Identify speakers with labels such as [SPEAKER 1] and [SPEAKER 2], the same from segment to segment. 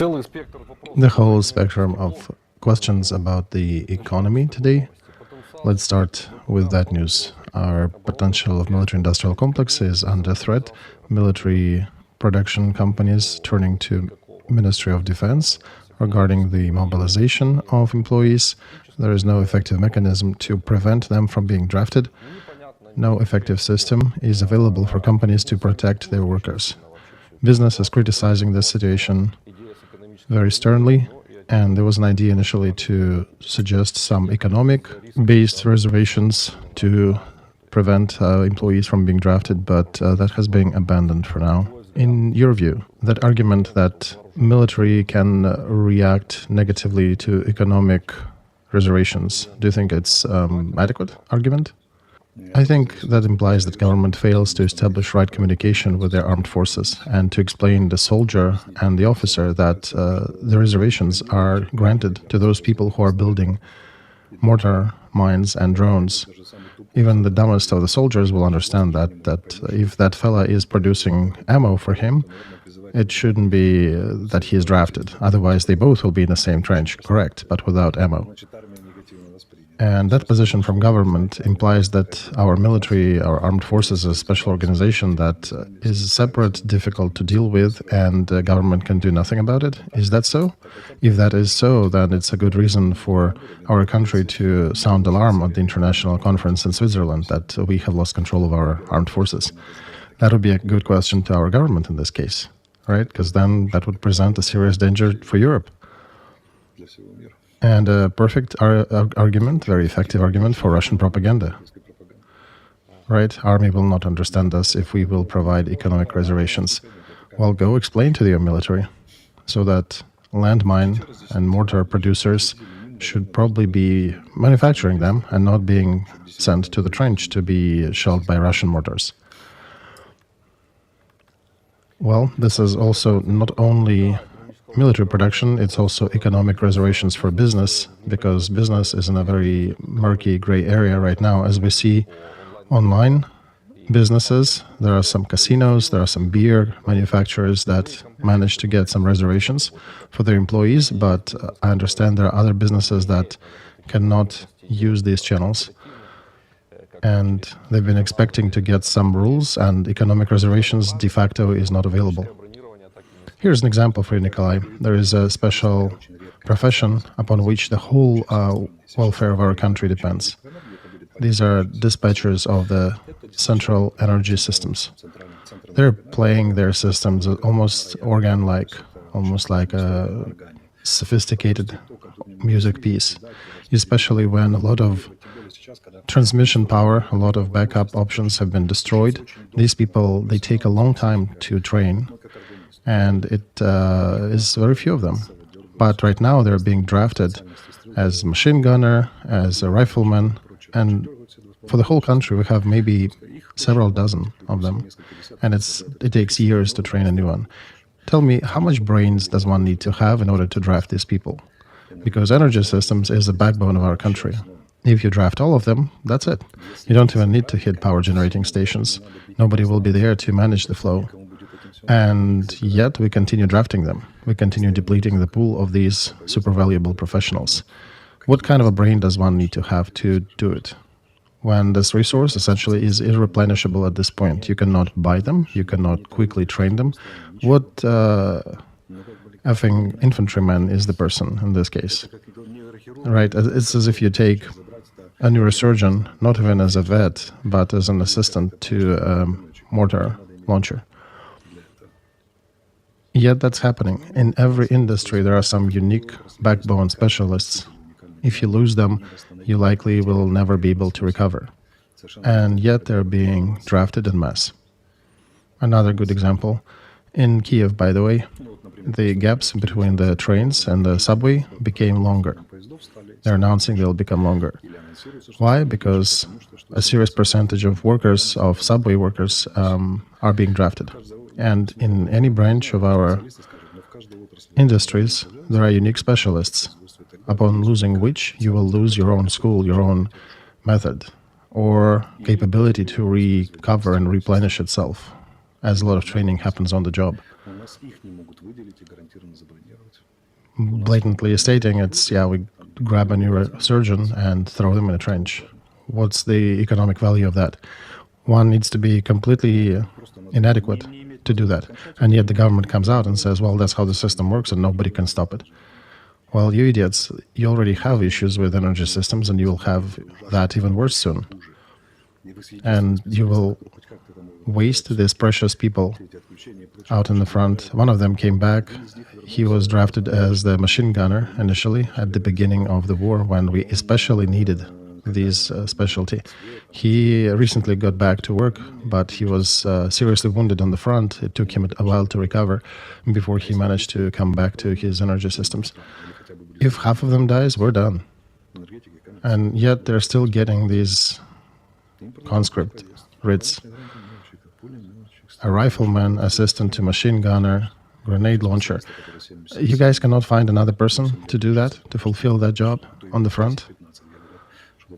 [SPEAKER 1] the whole spectrum of questions about the economy today. Let's start with that news. Our potential of military-industrial complex is under threat. Military production companies turning to Ministry of Defense regarding the mobilization of employees. There is no effective mechanism to prevent them from being drafted. No effective system is available for companies to protect their workers. Business is criticizing this situation very sternly, and there was an idea initially to suggest some economic-based reservations to prevent employees from being drafted, but that has been abandoned for now. In your view, that argument that military can react negatively to economic reservations, do you think it's adequate argument? I think that implies that government fails to establish right communication with their armed forces and to explain the soldier and the officer that the reservations are granted to those people who are building mortar, mines and drones. Even the dumbest of the soldiers will understand that if that fella is producing ammo for him, it shouldn't be that he is drafted. Otherwise, they both will be in the same trench, correct, but without ammo. And that position from government implies that our military, our armed forces, is a special organization that is separate, difficult to deal with, and government can do nothing about it. Is that so? If that is so, then it's a good reason for our country to sound alarm at the international conference in Switzerland that we have lost control of our armed forces. That would be a good question to our government in this case, right? Because then that would present a serious danger for Europe. And a perfect argument, very effective argument for Russian propaganda. Right? Army will not understand us if we will provide economic reservations. Well, go explain to your military so that landmine and mortar producers should probably be manufacturing them and not being sent to the trench to be shelled by Russian mortars. Well, this is also not only military production, it's also economic reservations for business, because business is in a very murky, gray area right now. As we see online businesses, there are some casinos, there are some beer manufacturers that manage to get some reservations for their employees, but I understand there are other businesses that cannot use these channels. And they've been expecting to get some rules, and economic reservations de facto is not available. Here's an example for you, Nikolai. There is a special profession upon which the whole welfare of our country depends. These are dispatchers of the central energy systems. They're playing their systems almost organ-like, almost like a sophisticated music piece, especially when a lot of transmission power, a lot of backup options have been destroyed. These people, they take a long time to train, and it is very few of them. But right now they're being drafted as machine gunner, as a rifleman, and for the whole country we have maybe several dozen of them, and it takes years to train a new one. Tell me, how much brains does one need to have in order to draft these people? Because energy systems is the backbone of our country. If you draft all of them, that's it. You don't even need to hit power generating stations. Nobody will be there to manage the flow. And yet we continue drafting them. We continue depleting the pool of these super valuable professionals. What kind of a brain does one need to have to do it? When this resource essentially is irreplenishable at this point. You cannot buy them, you cannot quickly train them. What effing infantryman is the person in this case? Right, it's as if you take a neurosurgeon, not even as a vet, but as an assistant to a mortar launcher. Yet that's happening. In every industry there are some unique backbone specialists. If you lose them, you likely will never be able to recover. And yet they're being drafted en masse. Another good example, in Kiev, by the way, the gaps between the trains and the subway became longer. They're announcing they'll become longer. Why? Because a serious percentage of workers, of subway workers, are being drafted. And in any branch of our industries, there are unique specialists, upon losing which you will lose your own school, your own method, or capability to recover and replenish itself as a lot of training happens on the job. Blatantly stating, it's, yeah, we grab a neurosurgeon and throw them in a trench. What's the economic value of that? One needs to be completely inadequate to do that. And yet the government comes out and says, well, that's how the system works and nobody can stop it. Well, you idiots, you already have issues with energy systems and you will have that even worse soon. And you will waste these precious people out in the front. One of them came back. He was drafted as the machine gunner initially at the beginning of the war when we especially needed these specialty. He recently got back to work, but he was seriously wounded on the front. It took him a while to recover before he managed to come back to his energy systems. If half of them dies, we're done. And yet they're still getting these conscript writs. A rifleman, assistant to machine gunner, grenade launcher. You guys cannot find another person to do that, to fulfill that job on the front?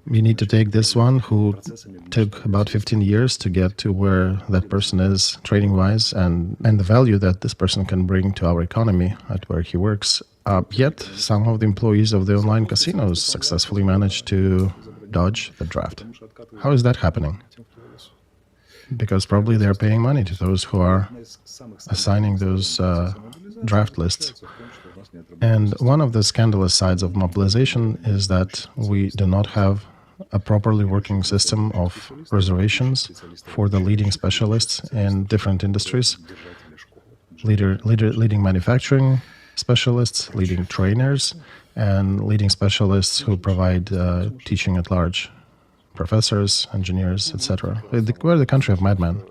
[SPEAKER 1] We need to take this one who took about 15 years to get to where that person is training-wise and the value that this person can bring to our economy at where he works. Yet some of the employees of the online casinos successfully managed to dodge the draft. How is that happening? Because probably they're paying money to those who are assigning those draft lists. And one of the scandalous sides of mobilization is that we do not have a properly working system of reservations for the leading specialists in different industries, leading manufacturing specialists, leading trainers, and leading specialists who provide teaching at large, professors, engineers, etc. We're the country of madmen.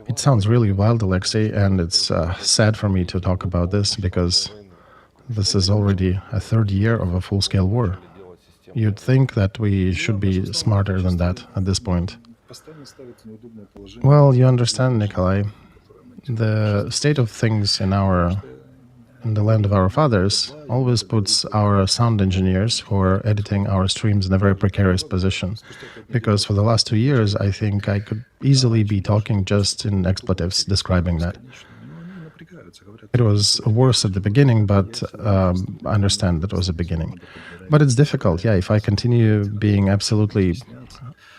[SPEAKER 1] It sounds really wild, Alexey, and it's sad for me to talk about this because this is already a third year of a full-scale war. You'd think that we should be smarter than that at this point. Well, you understand, Nikolai, the state of things in the land of our fathers always puts our sound engineers who are editing our streams in a very precarious position. Because for the last 2 years, I think I could easily be talking just in expletives describing that. It was worse at the beginning, but I understand that was a beginning. But it's difficult, yeah. If I continue being absolutely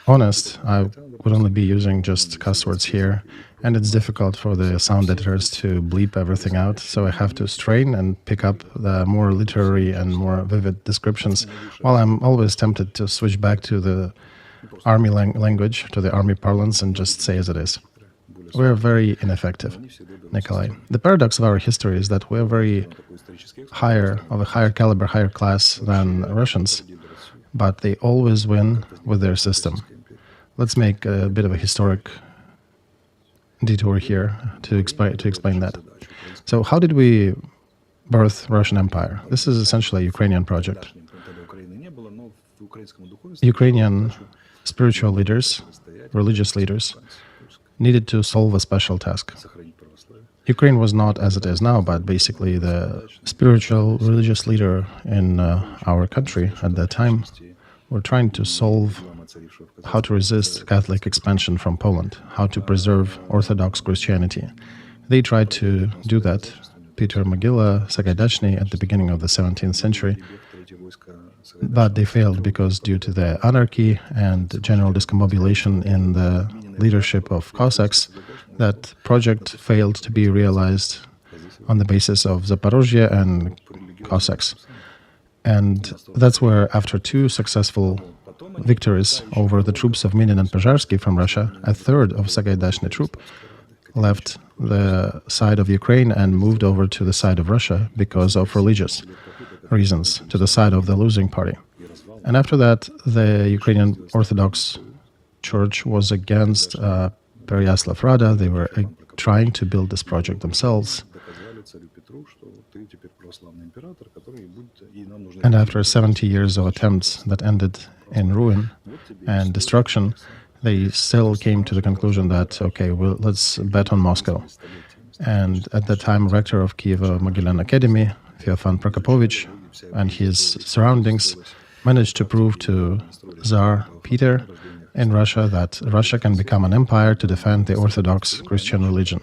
[SPEAKER 1] honest, I would only be using just cuss words here. And it's difficult for the sound editors to bleep everything out. So I have to strain and pick up the more literary and more vivid descriptions, while I'm always tempted to switch back to the army language, to the army parlance, and just say as it is. We're very ineffective, Nikolai. The paradox of our history is that we're of a higher caliber, higher class than Russians, but they always win with their system. Let's make a bit of a historic detour here to explain that. So how did we birth Russian Empire? This is essentially a Ukrainian project. Ukrainian spiritual leaders, religious leaders, needed to solve a special task. Ukraine was not as it is now, but basically the spiritual religious leader in our country at that time were trying to solve how to resist Catholic expansion from Poland, how to preserve Orthodox Christianity. They tried to do that. Peter Mogila, Sagaidachny at the beginning of the 17th century, but they failed because due to the anarchy and general discombobulation in the leadership of Cossacks, that project failed to be realized on the basis of Zaporozhye and Cossacks. And that's where, after 2 successful victories over the troops of Minin and Pozharsky from Russia, a third of Sagaidachny troop left the side of Ukraine and moved over to the side of Russia because of religious reasons, to the side of the losing party. And after that, the Ukrainian Orthodox Church was against Pereyaslav Rada. They were trying to build this project themselves. And after 70 years of attempts that ended in ruin and destruction, they still came to the conclusion that, okay, well, let's bet on Moscow. And at that time, rector of Kievo-Mogilyan Academy, Feofan Prokopovich, and his surroundings managed to prove to Tsar Peter in Russia that Russia can become an empire to defend the Orthodox Christian religion.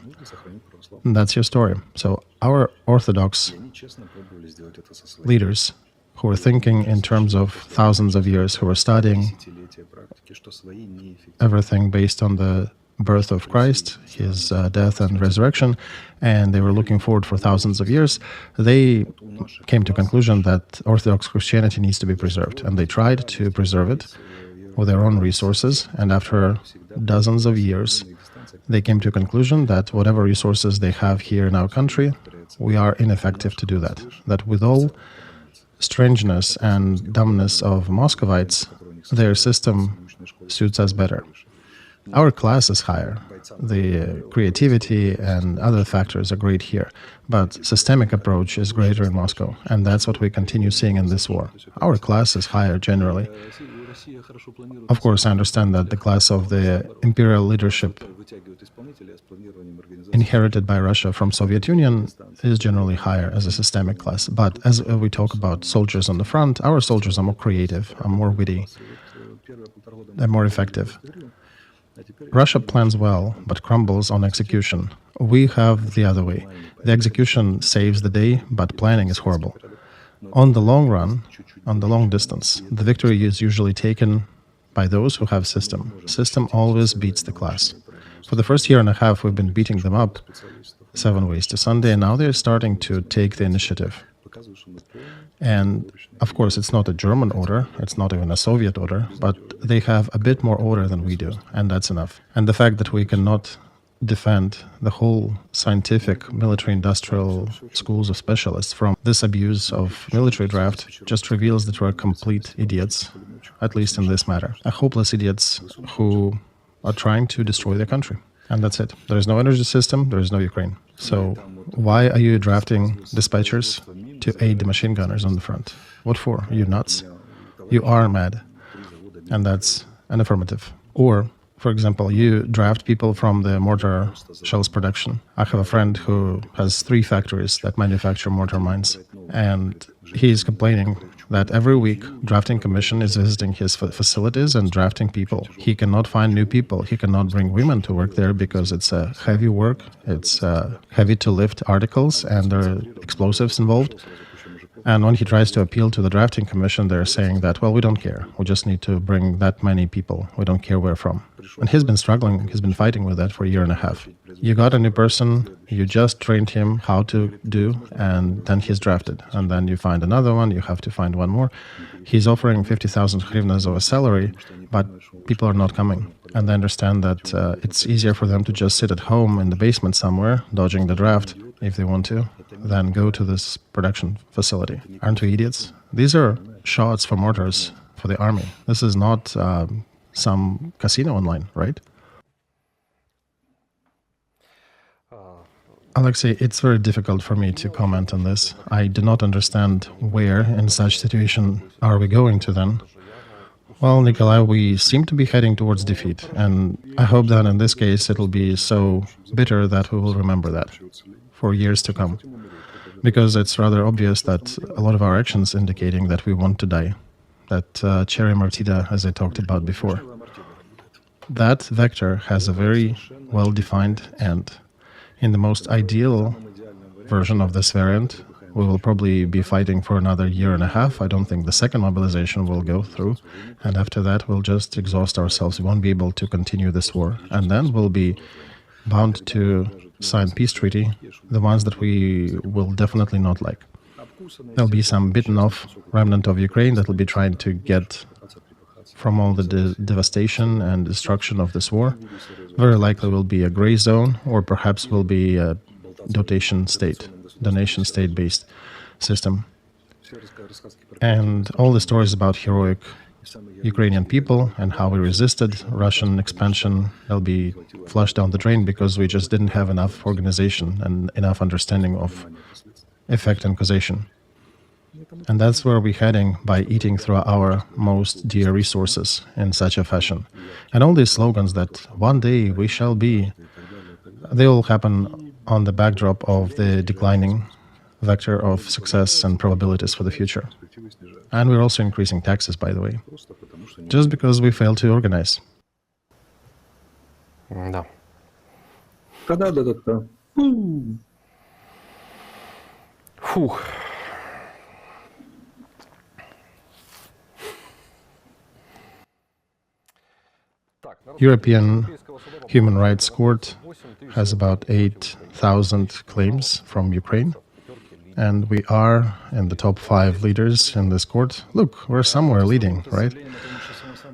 [SPEAKER 1] And that's your story. So our Orthodox leaders who are thinking in terms of thousands of years, who are studying everything based on the birth of Christ, his death and resurrection, and they were looking forward for thousands of years, they came to a conclusion that Orthodox Christianity needs to be preserved. And they tried to preserve it with their own resources. And after dozens of years, they came to a conclusion that whatever resources they have here in our country, we are ineffective to do that. That with all strangeness and dumbness of Muscovites, their system suits us better. Our class is higher. The creativity and other factors are great here, but systemic approach is greater in Moscow, and that's what we continue seeing in this war. Our class is higher generally. Of course, I understand that the class of the imperial leadership inherited by Russia from Soviet Union is generally higher as a systemic class. But as we talk about soldiers on the front, our soldiers are more creative, are more witty, they're more effective. Russia plans well, but crumbles on execution. We have the other way. The execution saves the day, but planning is horrible. On the long run, on the long distance, the victory is usually taken by those who have system. System always beats the class. For the first year and a half, we've been beating them up 7 ways to Sunday, and now they're starting to take the initiative. And of course, it's not a German order, it's not even a Soviet order, but they have a bit more order than we do, and that's enough. And the fact that we cannot defend the whole scientific military-industrial schools of specialists from this abuse of military draft just reveals that we're complete idiots, at least in this matter. Hopeless idiots who are trying to destroy their country. And that's it. There is no energy system, there is no Ukraine. So why are you drafting dispatchers to aid the machine gunners on the front? What for? Are you nuts? You are mad. And that's an affirmative. Or, for example, you draft people from the mortar shells production. I have a friend who has 3 factories that manufacture mortar mines. And he's complaining that every week drafting commission is visiting his facilities and drafting people. He cannot find new people. He cannot bring women to work there because it's a heavy work. It's heavy to lift articles and there are explosives involved. And when he tries to appeal to the drafting commission, they're saying that, well, we don't care. We just need to bring that many people. We don't care where from. And he's been struggling. He's been fighting with that for a year and a half. You got a new person, you just trained him how to do, and then he's drafted. And then you find another one, you have to find one more. He's offering 50,000 hryvnias of a salary, but people are not coming. And they understand that it's easier for them to just sit at home in the basement somewhere, dodging the draft, if they want to, than go to this production facility. Aren't we idiots? These are shots for mortars for the army. This is not some casino online, right? Alexey, it's very difficult for me to comment on this. I do not understand where in such situation are we going to then. Well, Nikolai, we seem to be heading towards defeat, and I hope that in this case it'll be so bitter that we will remember that for years to come. Because it's rather obvious that a lot of our actions indicating that we want to die. That cherry martita, as I talked about before. That vector has a very well-defined end. In the most ideal version of this variant, we will probably be fighting for another year and a half. I don't think the second mobilization will go through. And after that, we'll just exhaust ourselves. We won't be able to continue this war. And then we'll be bound to sign peace treaty, the ones that we will definitely not like. There'll be some bitten off remnant of Ukraine that will be trying to get from all the devastation and destruction of this war. Very likely will be a gray zone, or perhaps will be a donation state-based system. And all the stories about heroic Ukrainian people and how we resisted Russian expansion, they'll be flushed down the drain because we just didn't have enough organization and enough understanding of effect and causation. And that's where we're heading by eating through our most dear resources in such a fashion. And all these slogans that one day we shall be, they all happen on the backdrop of the declining vector of success and probabilities for the future. And we're also increasing taxes, by the way, just because we failed to organize.
[SPEAKER 2] Да.
[SPEAKER 3] Та-да-да-да-да.
[SPEAKER 2] Фух.
[SPEAKER 1] European Human Rights Court has about 8,000 claims from Ukraine, and we are in the top 5 leaders in this court. Look, we're somewhere leading, right?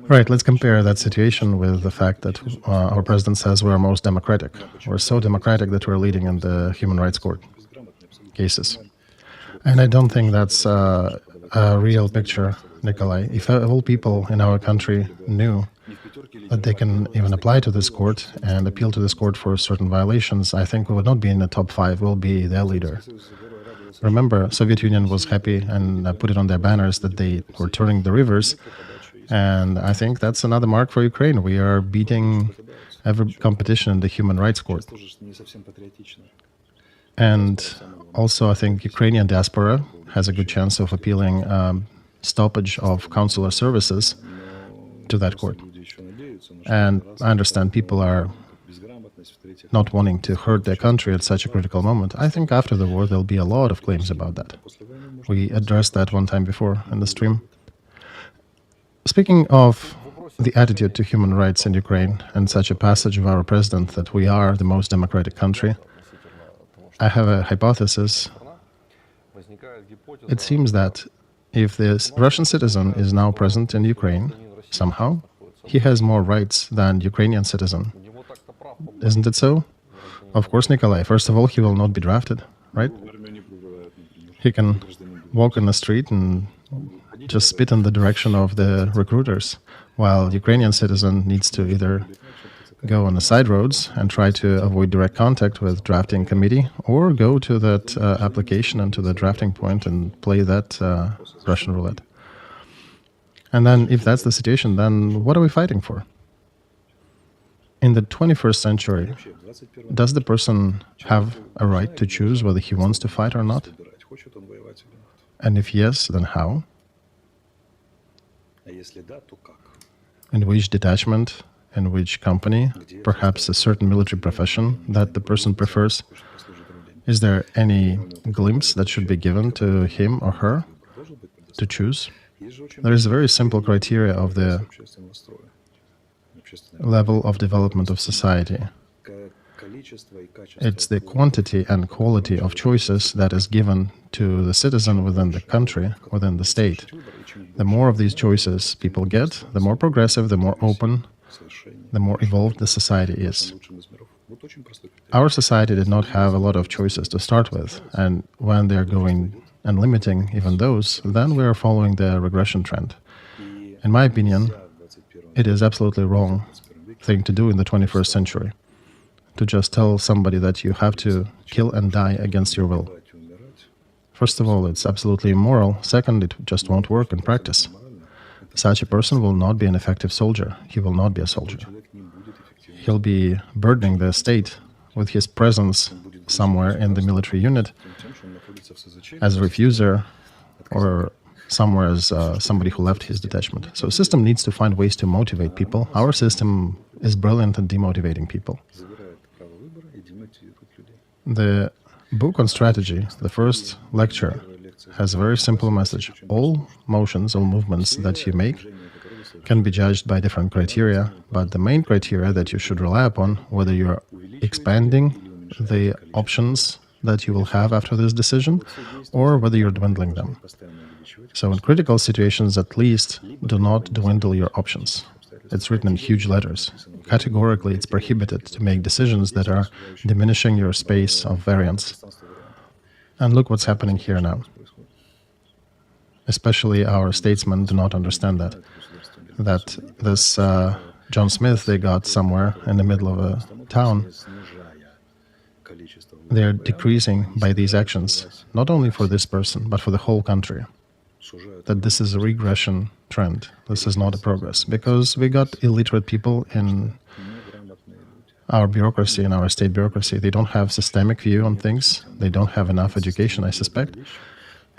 [SPEAKER 1] Right, let's compare that situation with the fact that our president says we're most democratic. We're so democratic that we're leading in the Human Rights Court cases. And I don't think that's a real picture, Nikolai. If all people in our country knew that they can even apply to this court and appeal to this court for certain violations, I think we would not be in the top 5, we'll be their leader. Remember, Soviet Union was happy and put it on their banners that they were turning the rivers. And I think that's another mark for Ukraine. We are beating every competition in the Human Rights Court. And also, I think Ukrainian diaspora has a good chance of appealing stoppage of consular services to that court. And I understand people are not wanting to hurt their country at such a critical moment. I think after the war, there'll be a lot of claims about that. We addressed that one time before in the stream. Speaking of the attitude to human rights in Ukraine and such a passage of our president that we are the most democratic country, I have a hypothesis. It seems that if this Russian citizen is now present in Ukraine, somehow, he has more rights than Ukrainian citizen. Isn't it so? Of course, Nikolai. First of all, he will not be drafted, right? He can walk in the street and just spit in the direction of the recruiters, while Ukrainian citizen needs to either go on the side roads and try to avoid direct contact with drafting committee, or go to that application and to the drafting point and play that Russian roulette. And then if that's the situation, then what are we fighting for? In the 21st century, does the person have a right to choose whether he wants to fight or not? And if yes, then how? In which detachment, in which company, perhaps a certain military profession that the person prefers? Is there any glimpse that should be given to him or her to choose? There is a very simple criteria of the level of development of society. It's the quantity and quality of choices that is given to the citizen within the country, within the state. The more of these choices people get, the more progressive, the more open, the more evolved the society is. Our society did not have a lot of choices to start with, and when they're going and limiting even those, then we are following the regression trend. In my opinion, it is absolutely wrong thing to do in the 21st century, to just tell somebody that you have to kill and die against your will. First of all, it's absolutely immoral. Second, it just won't work in practice. Such a person will not be an effective soldier. He will not be a soldier. He'll be burdening the state with his presence somewhere in the military unit as a refuser, or somewhere as somebody who left his detachment. So the system needs to find ways to motivate people. Our system is brilliant at demotivating people. The book on strategy, the first lecture, has a very simple message. All motions, all movements that you make can be judged by different criteria, but the main criteria that you should rely upon, whether you're expanding the options that you will have after this decision, or whether you're dwindling them. So in critical situations, at least, do not dwindle your options. It's written in huge letters. Categorically, it's prohibited to make decisions that are diminishing your space of variance. And look what's happening here now. Especially our statesmen do not understand that this John Smith they got somewhere in the middle of a town, they're decreasing by these actions, not only for this person, but for the whole country. That this is a regression trend. This is not a progress, because we got illiterate people in our bureaucracy, in our state bureaucracy. They don't have systemic view on things. They don't have enough education, I suspect.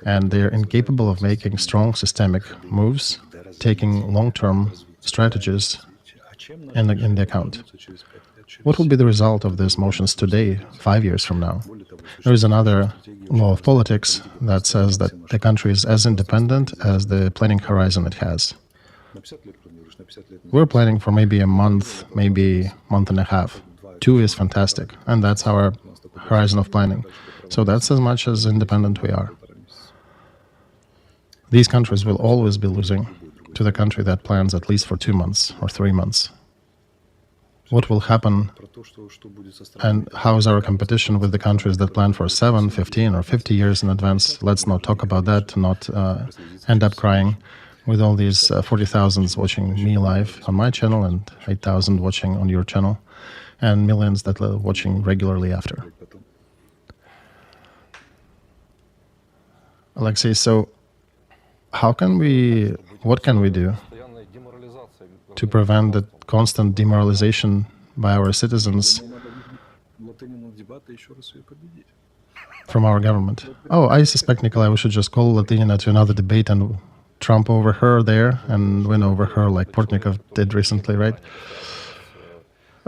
[SPEAKER 1] And they're incapable of making strong systemic moves, taking long-term strategies in the account. What will be the result of these motions today, 5 years from now? There is another law of politics that says that the country is as independent as the planning horizon it has. We're planning for maybe a month, maybe month and a half. 2 is fantastic, and that's our horizon of planning. So that's as much as independent we are. These countries will always be losing to the country that plans at least for 2 months or 3 months. What will happen and how is our competition with the countries that plan for 7, 15 or 50 years in advance? Let's not talk about that, to not end up crying with all these 40,000 watching me live on my channel and 8,000 watching on your channel and millions that are watching regularly after. Alexey, so what can we do to prevent the constant demoralization by our citizens from our government? Oh, I suspect, Nikolai, we should just call Latinina to another debate and trump over her there and win over her like Portnikov did recently, right?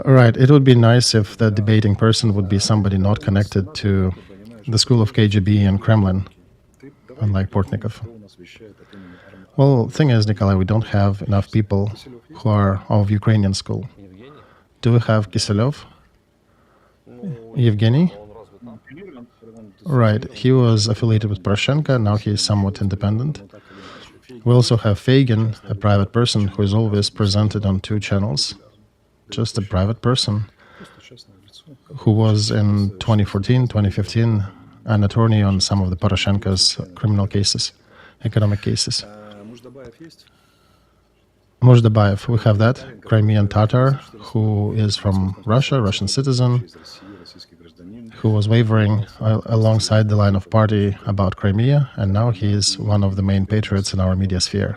[SPEAKER 1] Right, it would be nice if the debating person would be somebody not connected to the school of KGB and Kremlin, unlike Portnikov. Well, thing is, Nikolai, we don't have enough people who are of Ukrainian school. Do we have Kiselev? Yevgeny? Right, he was affiliated with Poroshenko, now he is somewhat independent. We also have Fagin, a private person who is always presented on 2 channels. Just a private person who was in 2014, 2015 an attorney on some of the Poroshenko's criminal cases, economic cases. Mozhdabayev, we have that, Crimean Tatar, who is from Russia, Russian citizen, who was wavering alongside the line of party about Crimea, and now he is one of the main patriots in our media sphere.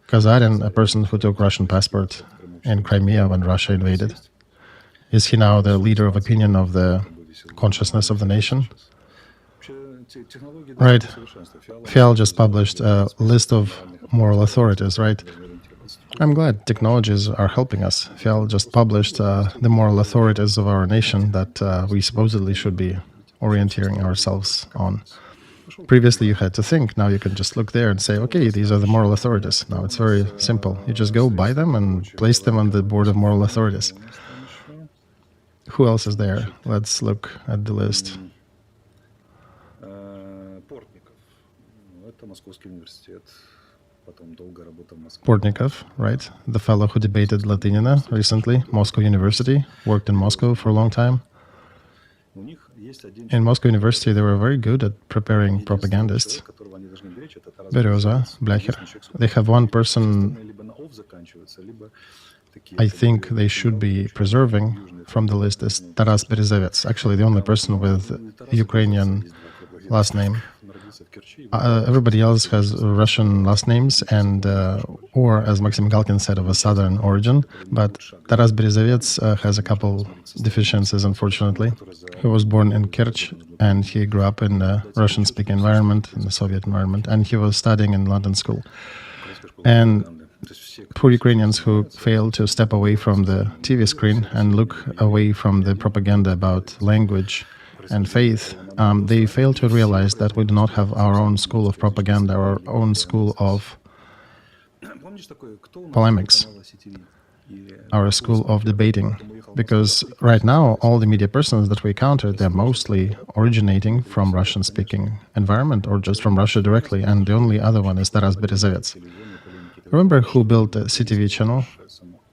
[SPEAKER 1] Kazarin, a person who took Russian passport in Crimea when Russia invaded. Is he now the leader of opinion of the consciousness of the nation? Right. Fial just published a list of moral authorities, right? I'm glad technologies are helping us. Fial just published the moral authorities of our nation that we supposedly should be orienting ourselves on. Previously, you had to think. Now you can just look there and say, okay, these are the moral authorities. Now it's very simple. You just go buy them and place them on the board of moral authorities. Who else is there? Let's look at the list. Portnikov, right? The fellow who debated Latinina recently, Moscow University, worked in Moscow for a long time. In Moscow University, they were very good at preparing propagandists. Bereza, Blecher. They have one person I think they should be preserving from the list is Taras Berezovets, actually the only person with Ukrainian last name. Everybody else has Russian last names and, or as Maxim Galkin said, of a southern origin. But Taras Berezovets has a couple deficiencies, unfortunately. He was born in Kerch and he grew up in a Russian-speaking environment, in the Soviet environment, and he was studying in London school. And poor Ukrainians who fail to step away from the TV screen and look away from the propaganda about language and faith, they fail to realize that we do not have our own school of propaganda, our own school of polemics, our school of debating. Because right now, all the media persons that we encounter, they're mostly originating from Russian-speaking environment or just from Russia directly, and the only other one is Taras Berezovets. Remember who built a CTV channel?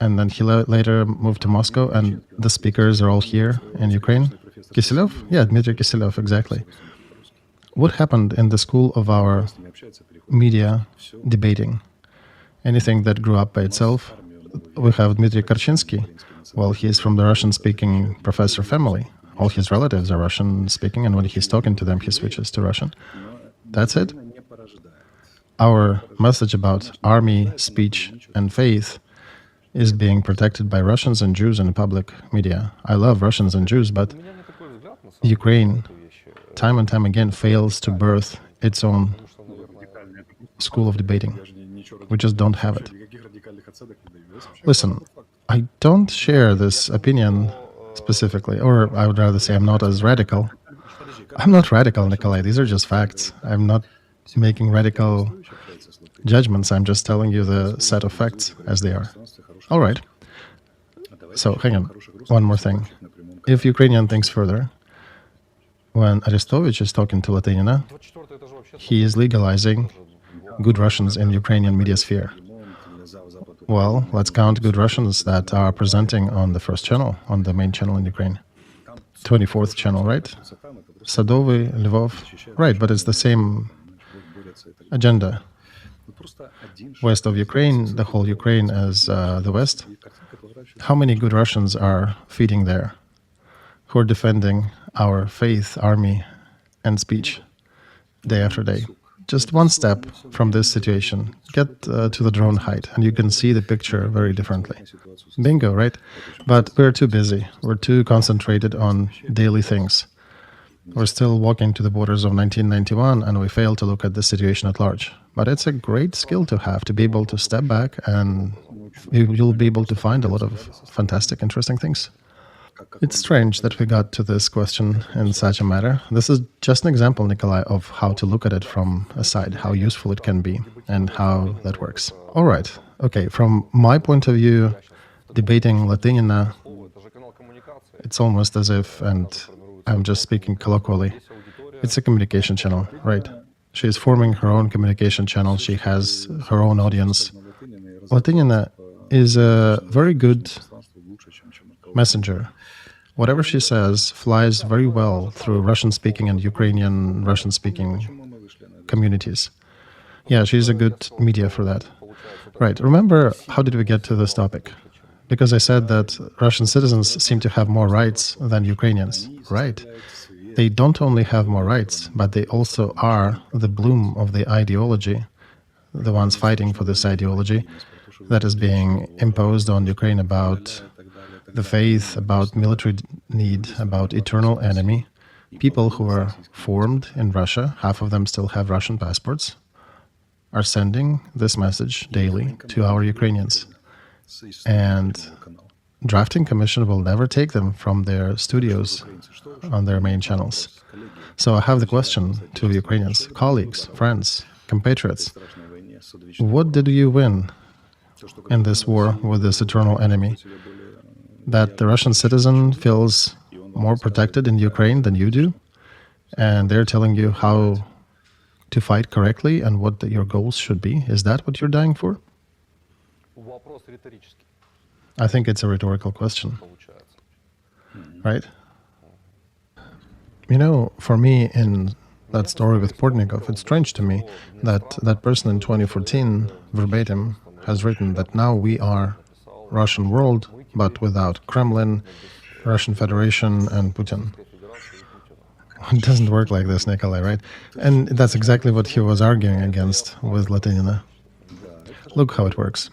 [SPEAKER 1] And then he later moved to Moscow, and the speakers are all here in Ukraine? Kiselev? Yeah, Dmitry Kiselev, exactly. What happened in the school of our media debating? Anything that grew up by itself? We have Dmitry Karchinsky. Well, he's from the Russian-speaking professor family. All his relatives are Russian-speaking, and when he's talking to them, he switches to Russian. That's it. Our message about army, speech, and faith is being protected by Russians and Jews in the public media. I love Russians and Jews, but Ukraine, time and time again, fails to birth its own school of debating. We just don't have it. Listen, I don't share this opinion specifically, or I would rather say I'm not as radical. I'm not radical, Nikolai. These are just facts. I'm not making radical judgments. I'm just telling you the set of facts as they are. All right. So hang on. One more thing. If Ukrainian thinks further, when Arestovich is talking to Latinina, he is legalizing good Russians in Ukrainian media sphere. Well, let's count good Russians that are presenting on the first channel, on the main channel in Ukraine. 24th channel, right? Sadovy, Lvov. Right, but it's the same agenda. West of Ukraine, the whole Ukraine as the West. How many good Russians are feeding there who are defending our faith, army, and speech day after day? Just one step from this situation, get to the drone height, and you can see the picture very differently. Bingo, right? But we're too busy. We're too concentrated on daily things. We're still walking to the borders of 1991, and we fail to look at the situation at large. But it's a great skill to have, to be able to step back, and you'll be able to find a lot of fantastic, interesting things. It's strange that we got to this question in such a matter. This is just an example, Nikolai, of how to look at it from a side, how useful it can be, and how that works. All right. Okay, from my point of view, debating Latinina, it's almost as if, and I'm just speaking colloquially, it's a communication channel, right? She is forming her own communication channel. She has her own audience. Latinina is a very good messenger. Whatever she says flies very well through Russian-speaking and Ukrainian Russian-speaking communities. Yeah, she's a good media for that. Right. Remember, how did we get to this topic? Because I said that Russian citizens seem to have more rights than Ukrainians. Right. They don't only have more rights, but they also are the bloom of the ideology, the ones fighting for this ideology that is being imposed on Ukraine about the faith, about military need, about eternal enemy. People who are formed in Russia, half of them still have Russian passports, are sending this message daily to our Ukrainians. And Drafting Commission will never take them from their studios on their main channels. So I have the question to Ukrainians, colleagues, friends, compatriots. What did you win in this war with this eternal enemy? That the Russian citizen feels more protected in Ukraine than you do, and they're telling you how to fight correctly and what your goals should be? Is that what you're dying for? I think it's a rhetorical question, right? You know, for me, in that story with Portnikov, it's strange to me that that person in 2014, verbatim, has written that now we are Russian world, but without Kremlin, Russian Federation, and Putin. It doesn't work like this, Nikolai, right? And that's exactly what he was arguing against with Latinina. Look how it works.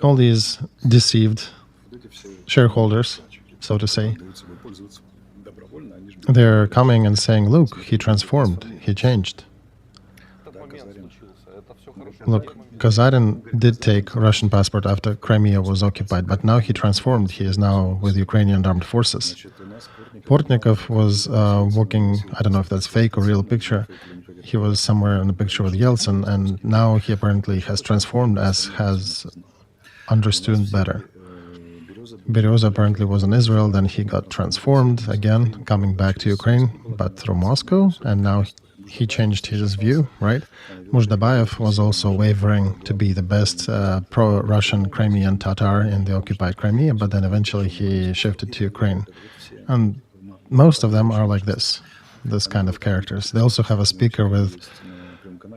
[SPEAKER 1] All these deceived shareholders, so to say, they're coming and saying, look, he transformed, he changed. Look, Kazarin did take Russian passport after Crimea was occupied, but now he transformed. He is now with Ukrainian armed forces. Portnikov was walking, I don't know if that's fake or real picture, he was somewhere in a picture with Yeltsin, and now he apparently has transformed, as has understood better. Berioza apparently was in Israel, then he got transformed again, coming back to Ukraine, but through Moscow, and now he changed his view, right? Muzhdabayev was also wavering to be the best pro-Russian Crimean Tatar in the occupied Crimea, but then eventually he shifted to Ukraine. And most of them are like this kind of characters. They also have a speaker with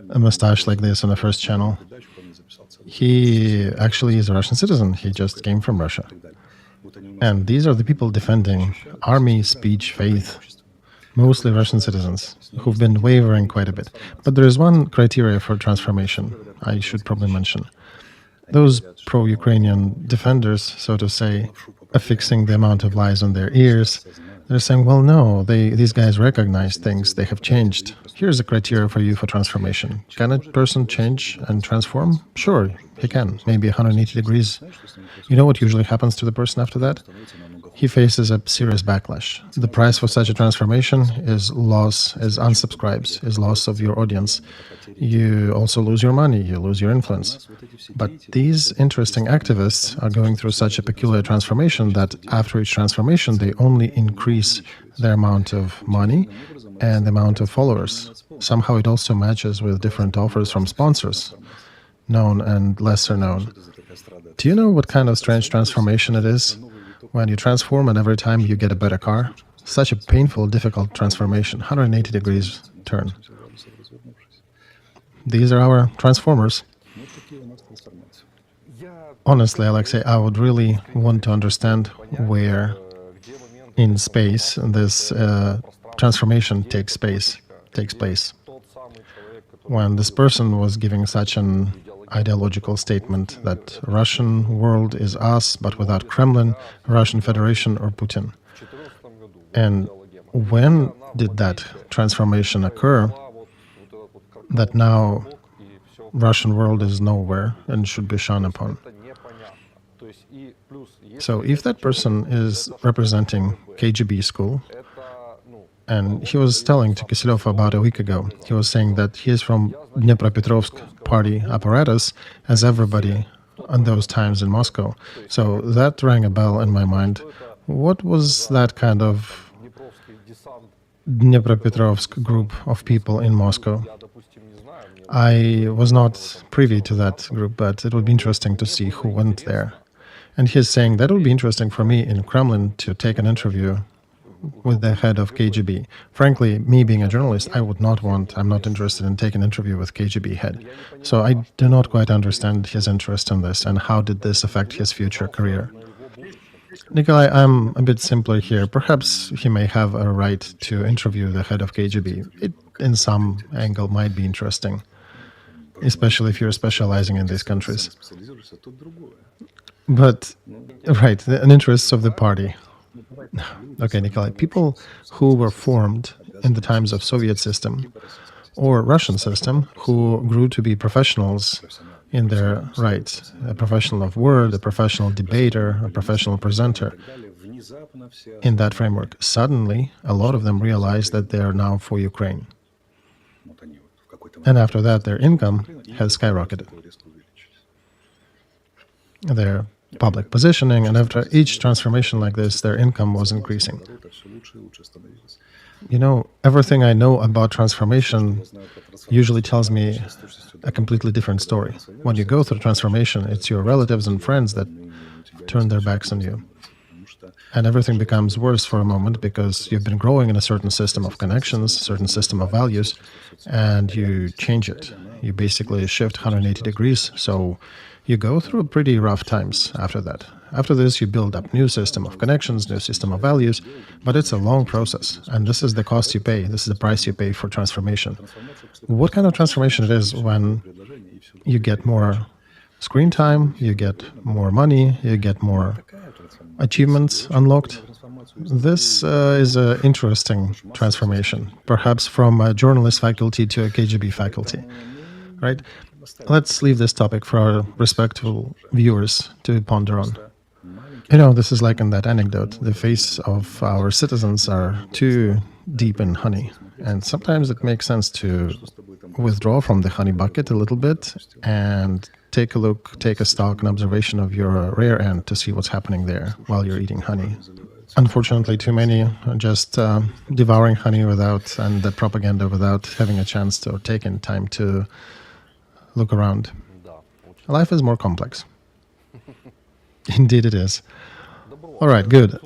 [SPEAKER 1] a mustache like this on the first channel. He actually is a Russian citizen. He just came from Russia. And these are the people defending army, speech, faith, mostly Russian citizens who've been wavering quite a bit. But there is one criteria for transformation I should probably mention. Those pro-Ukrainian defenders, so to say, affixing the amount of lies on their ears, They're saying, well, no, these guys recognize things, they have changed. Here's a criteria for you for transformation. Can a person change and transform? Sure, he can, maybe 180 degrees. You know what usually happens to the person after that? He faces a serious backlash. The price for such a transformation is loss, is unsubscribes, is loss of your audience. You also lose your money, you lose your influence. But these interesting activists are going through such a peculiar transformation that after each transformation, they only increase their amount of money and the amount of followers. Somehow it also matches with different offers from sponsors, known and lesser known. Do you know what kind of strange transformation it is? When you transform and every time you get a better car? Such a painful, difficult transformation, 180 degrees turn. These are our transformers. Honestly, Alexey, I would really want to understand where in space this transformation takes place. When this person was giving such an ideological statement that Russian world is us, but without Kremlin, Russian Federation or Putin. And when did that transformation occur that now Russian world is nowhere and should be shunned upon? So if that person is representing KGB school, and he was telling to Kiselov about a week ago, he was saying that he is from Dnepropetrovsk party apparatus, as everybody on those times in Moscow. So that rang a bell in my mind. What was that kind of Dnepropetrovsk group of people in Moscow? I was not privy to that group, but it would be interesting to see who went there. And he's saying that would be interesting for me in Kremlin to take an interview with the head of KGB. Frankly, me being a journalist, I'm not interested in taking an interview with KGB head. So I do not quite understand his interest in this and how did this affect his future career. Nikolai, I'm a bit simpler here. Perhaps he may have a right to interview the head of KGB. It, in some angle, might be interesting, especially if you're specializing in these countries. But, right, the interests of the party. Okay, Nikolai, people who were formed in the times of Soviet system or Russian system who grew to be professionals in their rights, a professional of word, a professional debater, a professional presenter, in that framework, suddenly a lot of them realized that they are now for Ukraine. And after that, their income has skyrocketed. Their public positioning, and after each transformation like this, their income was increasing. You know, everything I know about transformation usually tells me a completely different story. When you go through transformation, it's your relatives and friends that turn their backs on you. And everything becomes worse for a moment because you've been growing in a certain system of connections, a certain system of values, and you change it. You basically shift 180 degrees, so you go through pretty rough times after that. After this, you build up new system of connections, new system of values, but it's a long process, and this is the cost you pay, this is the price you pay for transformation. What kind of transformation it is when you get more screen time, you get more money, you get more achievements unlocked? This is an interesting transformation, perhaps from a journalist faculty to a KGB faculty, right? Let's leave this topic for our respectful viewers to ponder on. You know, this is like in that anecdote, the face of our citizens are too deep in honey, and sometimes it makes sense to withdraw from the honey bucket a little bit and take a look, take a stock, an observation of your rear end to see what's happening there while you're eating honey. Unfortunately, too many are just devouring honey without, and the propaganda without having a chance to, or taking time to look around. Life is more complex. Indeed it is. All right, good.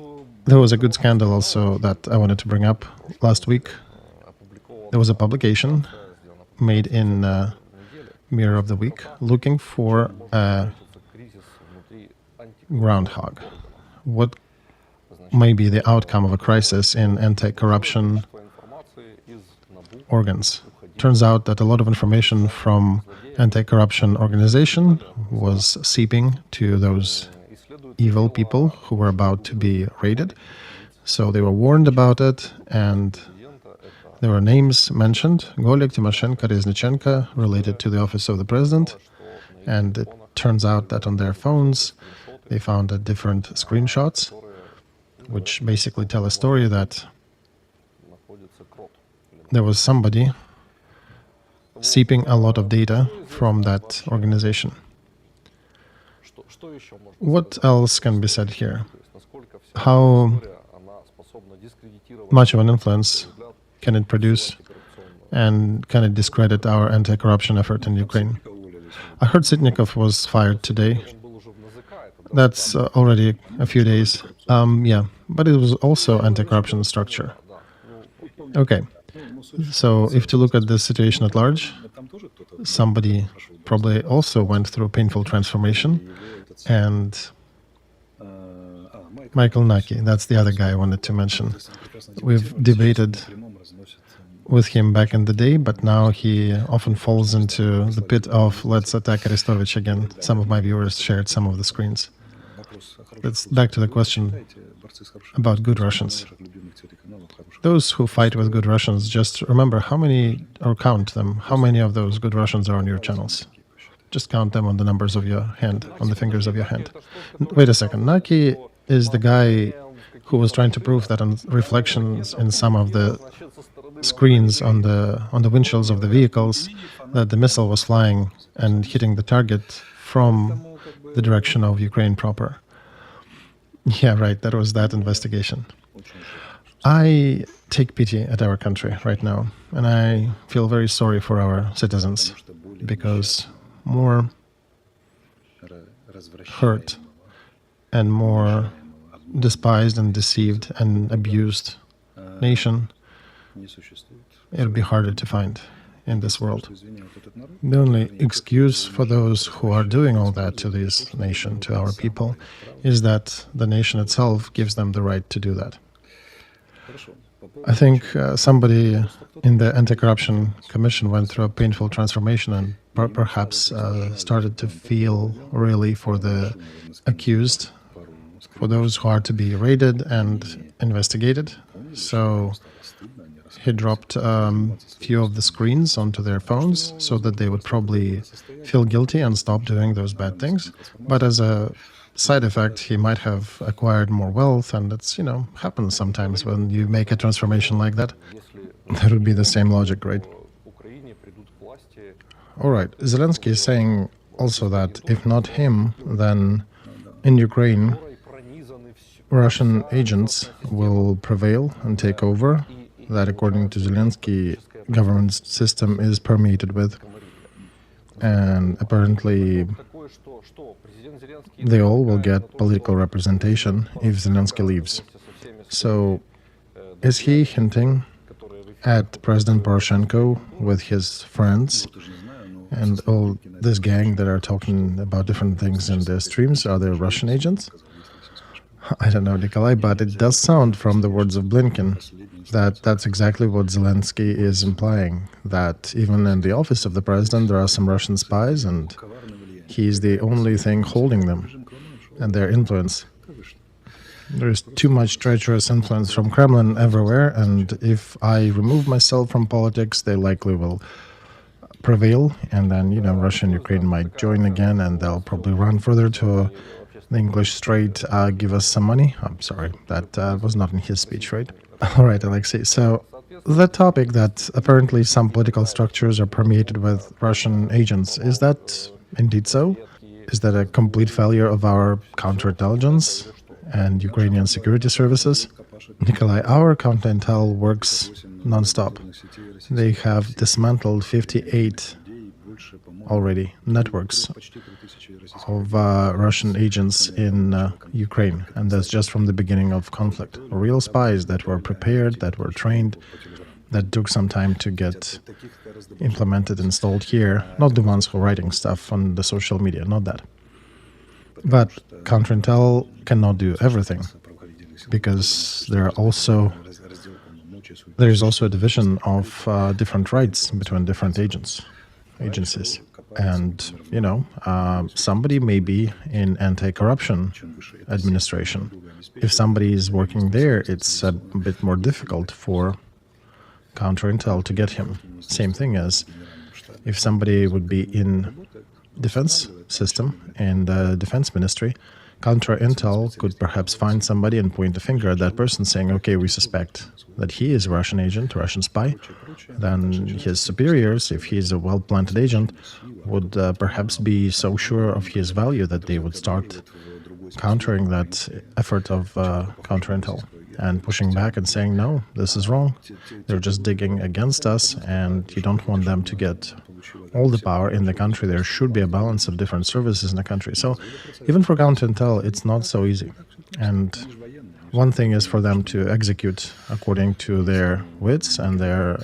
[SPEAKER 1] There was a good scandal also that I wanted to bring up last week. There was a publication made in Mirror of the Week looking for a groundhog. What may be the outcome of a crisis in anti-corruption organs? Turns out that a lot of information from anti-corruption organization was seeping to those evil people who were about to be raided. So they were warned about it, and there were names mentioned: Golik, Timoshenko, Reznichenko, related to the office of the president. And it turns out that on their phones, they found different screenshots, which basically tell a story that there was somebody seeping a lot of data from that organization. What else can be said here? How much of an influence can it produce, and can it discredit our anti-corruption effort in Ukraine? I heard Sitnikov was fired today. That's already a few days. Yeah, but it was also anti-corruption structure. Okay, so if to look at the situation at large, somebody probably also went through a painful transformation, and Michael Naki, that's the other guy I wanted to mention. We've debated with him back in the day, but now he often falls into the pit of let's attack Arestovych again. Some of my viewers shared some of the screens. Let's back to the question about good Russians. Those who fight with good Russians, just remember how many, or count them, how many of those good Russians are on your channels. Just count them on the numbers of your hand, on the fingers of your hand. Wait a second, Naki is the guy who was trying to prove that on reflections in some of the screens on the windshields of the vehicles, that the missile was flying and hitting the target from the direction of Ukraine proper. Yeah, right, that was that investigation. I take pity at our country right now, and I feel very sorry for our citizens, because more hurt and more despised and deceived and abused nation it'll be harder to find in this world. The only excuse for those who are doing all that to this nation, to our people, is that the nation itself gives them the right to do that. I think somebody in the Anti-Corruption Commission went through a painful transformation and perhaps started to feel really for the accused, for those who are to be raided and investigated. So he dropped a few of the screens onto their phones so that they would probably feel guilty and stop doing those bad things. But as a side effect, he might have acquired more wealth, and it's, happens sometimes when you make a transformation like that. That would be the same logic, right? All right, Zelensky is saying also that if not him, then in Ukraine, Russian agents will prevail and take over. That, according to Zelensky, government system is permeated with. And apparently they all will get political representation if Zelensky leaves. So is he hinting at President Poroshenko with his friends and all this gang that are talking about different things in their streams? Are they Russian agents? I don't know, Nikolai, but it does sound from the words of Blinken that that's exactly what Zelensky is implying, that even in the office of the president there are some Russian spies and he's the only thing holding them and their influence. There is too much treacherous influence from Kremlin everywhere, and if I remove myself from politics, they likely will prevail, and then, Russia and Ukraine might join again, and they'll probably run further to the English Strait, give us some money. I'm sorry, that was not in his speech, right? All right, Alexey. So the topic that apparently some political structures are permeated with Russian agents, is that indeed so? Is that a complete failure of our counterintelligence and Ukrainian security services? Nikolai, our counterintel works non-stop. They have dismantled 58 already networks of Russian agents in Ukraine, and that's just from the beginning of conflict. Real spies that were prepared, that were trained, that took some time to get implemented, installed here, not the ones who are writing stuff on the social media, not that. But counterintel cannot do everything, because there is also a division of different rights between different agencies. And, somebody may be in anti-corruption administration. If somebody is working there, it's a bit more difficult for counterintel to get him. Same thing as if somebody would be in defense system, in the defense ministry, counterintel could perhaps find somebody and point the finger at that person saying, okay, we suspect that he is a Russian agent, Russian spy. Then his superiors, if he's a well-planted agent, would perhaps be so sure of his value that they would start countering that effort of counterintel and pushing back and saying, no, this is wrong. They're just digging against us, and you don't want them to get all the power in the country. There should be a balance of different services in the country. So even for counterintel, it's not so easy. And one thing is for them to execute according to their wits and their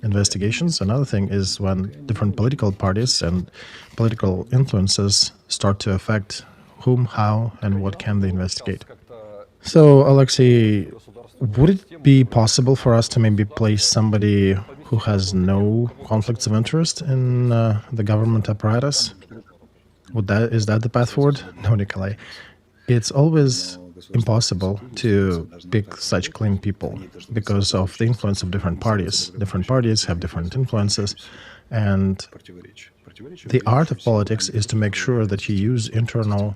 [SPEAKER 1] investigations. Another thing is when different political parties and political influences start to affect whom, how, and what can they investigate. So, Alexey, would it be possible for us to maybe place somebody who has no conflicts of interest in the government apparatus? Is that the path forward? No, Nikolai. It's always impossible to pick such clean people because of the influence of different parties. Different parties have different influences, and the art of politics is to make sure that you use internal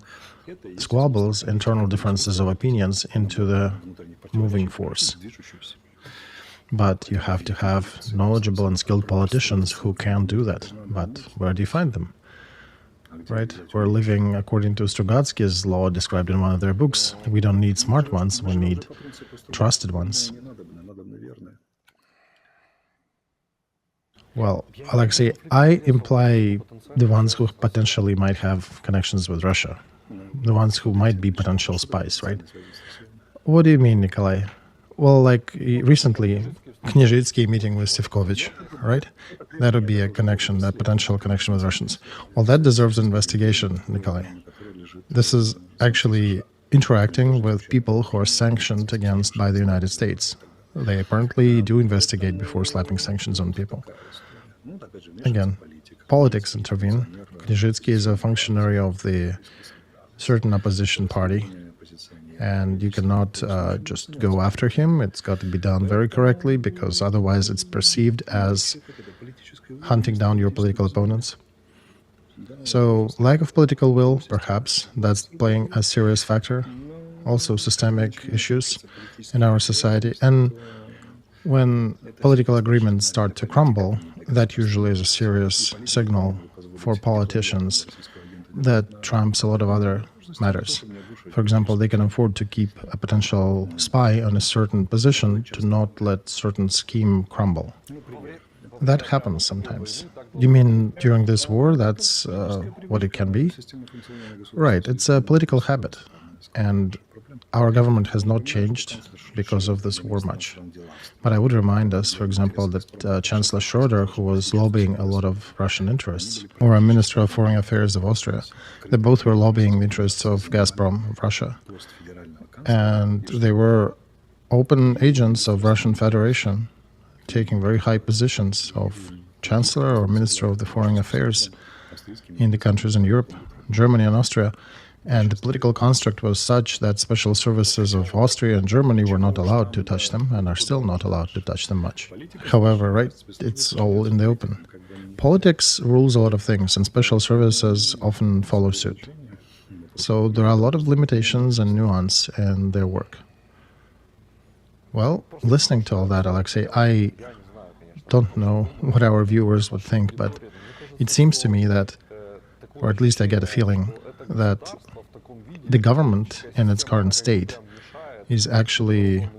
[SPEAKER 1] squabbles, internal differences of opinions into the moving force. But you have to have knowledgeable and skilled politicians who can do that. But where do you find them? Right? We're living according to Strugatsky's law described in one of their books. We don't need smart ones, we need trusted ones. Well, Alexey, I imply the ones who potentially might have connections with Russia, the ones who might be potential spies, right? What do you mean, Nikolai? Well, like recently, Knyazhitsky meeting with Sivkovich, right? That would be a connection, a potential connection with Russians. Well, that deserves investigation, Nikolai. This is actually interacting with people who are sanctioned against by the United States. They apparently do investigate before slapping sanctions on people. Again, politics intervene. Knyazhitsky is a functionary of the certain opposition party, and you cannot just go after him. It's got to be done very correctly, because otherwise it's perceived as hunting down your political opponents. So, lack of political will, perhaps, that's playing a serious factor. Also, systemic issues in our society. And when political agreements start to crumble, that usually is a serious signal for politicians that trumps a lot of other matters. For example, they can afford to keep a potential spy on a certain position to not let certain scheme crumble. That happens sometimes. You mean during this war, that's what it can be? Right, it's a political habit. And our government has not changed because of this war much. But I would remind us, for example, that Chancellor Schroeder, who was lobbying a lot of Russian interests, or a Minister of Foreign Affairs of Austria, they both were lobbying the interests of Gazprom, of Russia. And they were open agents of Russian Federation, taking very high positions of Chancellor or Minister of the Foreign Affairs in the countries in Europe, Germany and Austria. And the political construct was such that special services of Austria and Germany were not allowed to touch them, and are still not allowed to touch them much. However, right, it's all in the open. Politics rules a lot of things, and special services often follow suit. So there are a lot of limitations and nuance in their work. Well, listening to all that, Alexey, I don't know what our viewers would think, but it seems to me that, or at least I get a feeling, that the government in its current state is actually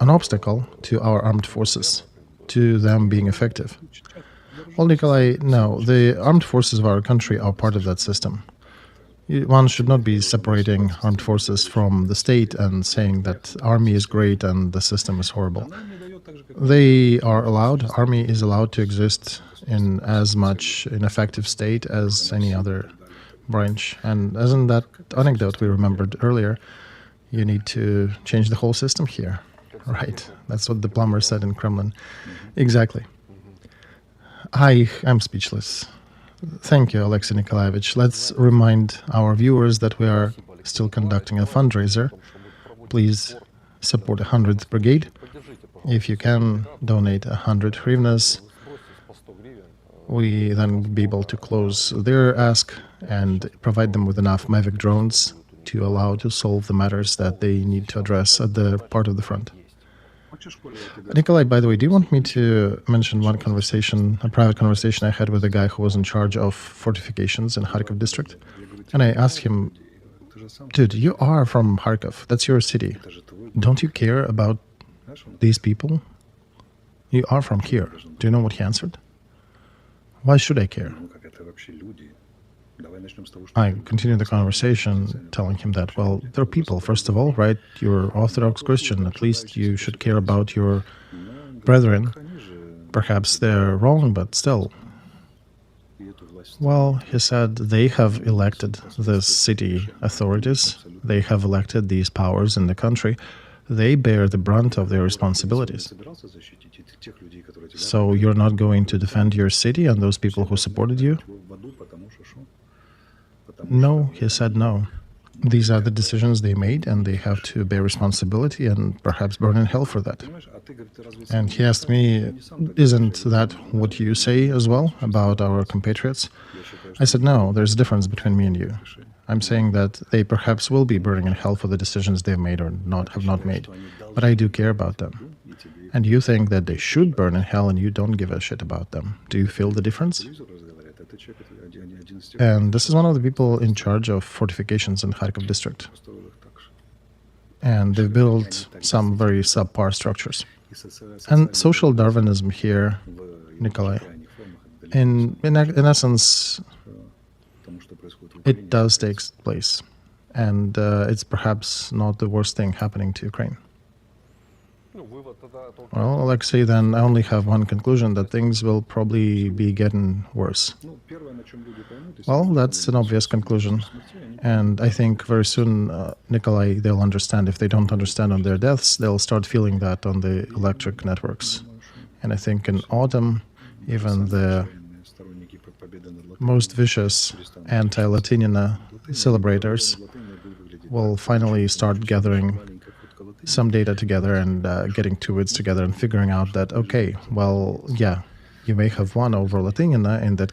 [SPEAKER 1] an obstacle to our armed forces, to them being effective. Well, Nikolai, no, the armed forces of our country are part of that system. One should not be separating armed forces from the state and saying that army is great and the system is horrible. They are allowed, army is allowed to exist in as much an effective state as any other branch. And as in that anecdote we remembered earlier, you need to change the whole system here. Right, that's what the plumber said in Kremlin. Exactly. I'm speechless. Thank you, Alexey Nikolaevich. Let's remind our viewers that we are still conducting a fundraiser. Please support 100th Brigade. If you can donate 100 hryvnias, we then will be able to close their ask and provide them with enough Mavic drones to allow to solve the matters that they need to address at the part of the front. Nikolai, by the way, do you want me to mention one conversation, a private conversation I had with a guy who was in charge of fortifications in Kharkov district? And I asked him, dude, you are from Kharkov. That's your city. Don't you care about these people? You are from here. Do you know what he answered? Why should I care? I continued the conversation, telling him that, well, they're people, first of all, right? You're Orthodox Christian. At least you should care about your brethren. Perhaps they're wrong, but still. Well, he said they have elected the city authorities. They have elected these powers in the country. They bear the brunt of their responsibilities. So you're not going to defend your city and those people who supported you? No, he said no. These are the decisions they made, and they have to bear responsibility and perhaps burn in hell for that. And he asked me, isn't that what you say as well about our compatriots? I said, no, there's a difference between me and you. I'm saying that they perhaps will be burning in hell for the decisions they've made or have not made, but I do care about them. And you think that they should burn in hell and you don't give a shit about them. Do you feel the difference? And this is one of the people in charge of fortifications in Kharkov district. And they've built some very subpar structures. And social Darwinism here, Nikolai, in essence, it does take place. And it's perhaps not the worst thing happening to Ukraine. Well, Alexey, then I only have one conclusion, that things will probably be getting worse. Well, that's an obvious conclusion. And I think very soon, Nikolai, they'll understand. If they don't understand on their deaths, they'll start feeling that on the electric networks. And I think in autumn, even the most vicious anti-Latinina celebrators will finally start gathering some data together and getting two wits together and figuring out that, okay, well, yeah, you may have won over Latinina in that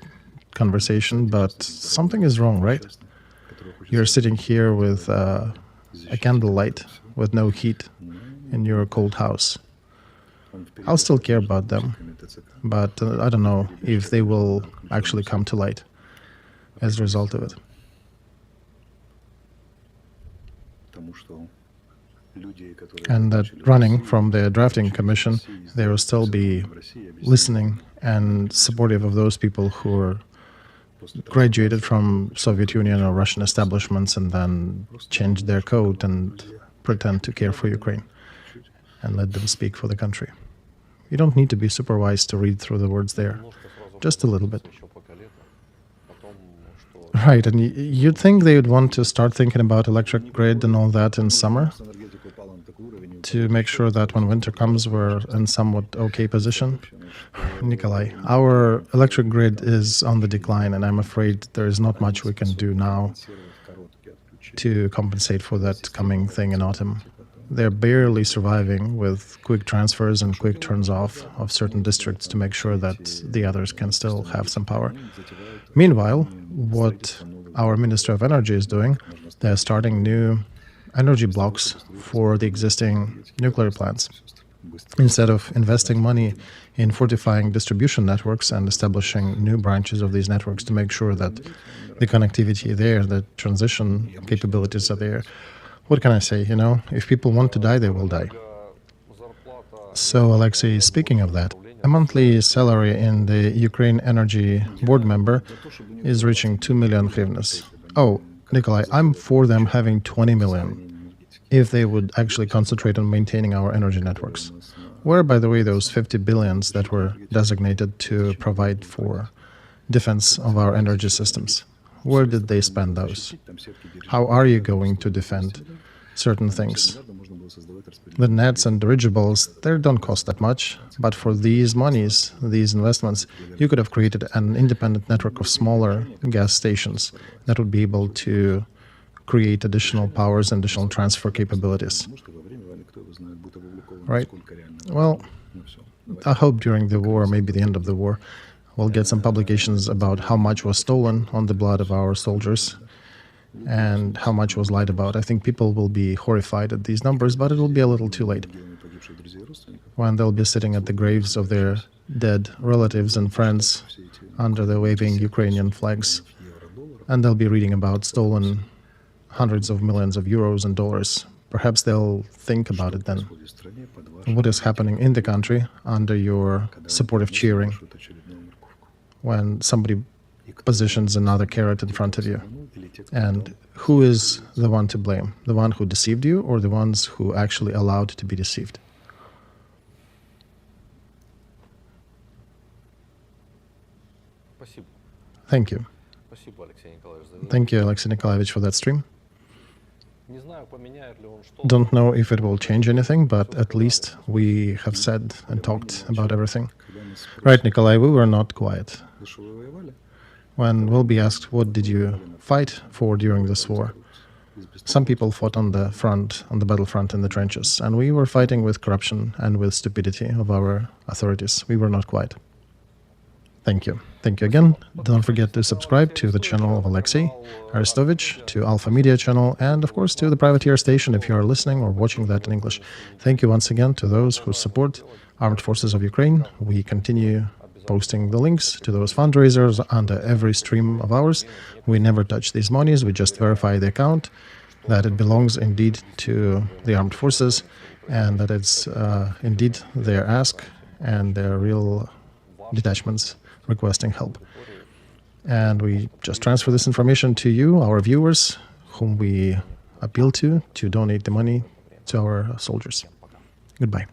[SPEAKER 1] conversation, but something is wrong, right? You're sitting here with a candlelight with no heat in your cold house. I'll still care about them, but I don't know if they will actually come to light as a result of it. And that running from the drafting commission, they will still be listening and supportive of those people who are graduated from Soviet Union or Russian establishments and then change their code and pretend to care for Ukraine and let them speak for the country. You don't need to be super wise to read through the words there, just a little bit. Right, and you'd think they would want to start thinking about electric grid and all that in summer to make sure that when winter comes, we're in somewhat okay position. Nikolai, our electric grid is on the decline, and I'm afraid there is not much we can do now to compensate for that coming thing in autumn. They're barely surviving with quick transfers and quick turns off of certain districts to make sure that the others can still have some power. Meanwhile, what our Minister of Energy is doing, they're starting new energy blocks for the existing nuclear plants. Instead of investing money in fortifying distribution networks and establishing new branches of these networks to make sure that the connectivity there, the transition capabilities are there. What can I say, if people want to die, they will die. So, Alexey, speaking of that, a monthly salary in the Ukraine Energy board member is reaching 2 million hryvnias. Oh, Nikolai, I'm for them having 20 million if they would actually concentrate on maintaining our energy networks. Where, by the way, those 50 billions that were designated to provide for defense of our energy systems? Where did they spend those? How are you going to defend certain things? The nets and dirigibles, they don't cost that much, but for these monies, these investments, you could have created an independent network of smaller gas stations that would be able to create additional powers and additional transfer capabilities. Right? Well, I hope during the war, maybe the end of the war, we'll get some publications about how much was stolen on the blood of our soldiers and how much was lied about. I think people will be horrified at these numbers, but it will be a little too late when they'll be sitting at the graves of their dead relatives and friends under the waving Ukrainian flags, and they'll be reading about stolen hundreds of millions of euros and dollars. Perhaps they'll think about it then. What is happening in the country under your supportive cheering when somebody positions another carrot in front of you? And who is the one to blame? The one who deceived you or the ones who actually allowed to be deceived? Thank you. Thank you, Alexey Nikolaevich, for that stream. Don't know if it will change anything, but at least we have said and talked about everything. Right, Nikolai, we were not quiet. When we'll be asked, what did you fight for during this war? Some people fought on the front, on the battlefront in the trenches, and we were fighting with corruption and with stupidity of our authorities. We were not quiet. Thank you. Thank you again. Don't forget to subscribe to the channel of Alexey, Arestovich, to Alpha&Omega channel, and of course to the privateer station if you are listening or watching that in English. Thank you once again to those who support Armed Forces of Ukraine. We continue posting the links to those fundraisers under every stream of ours. We never touch these monies. We just verify the account, that it belongs indeed to the armed forces, and that it's indeed their ask and their real detachments requesting help. And we just transfer this information to you, our viewers, whom we appeal to donate the money to our soldiers. Goodbye.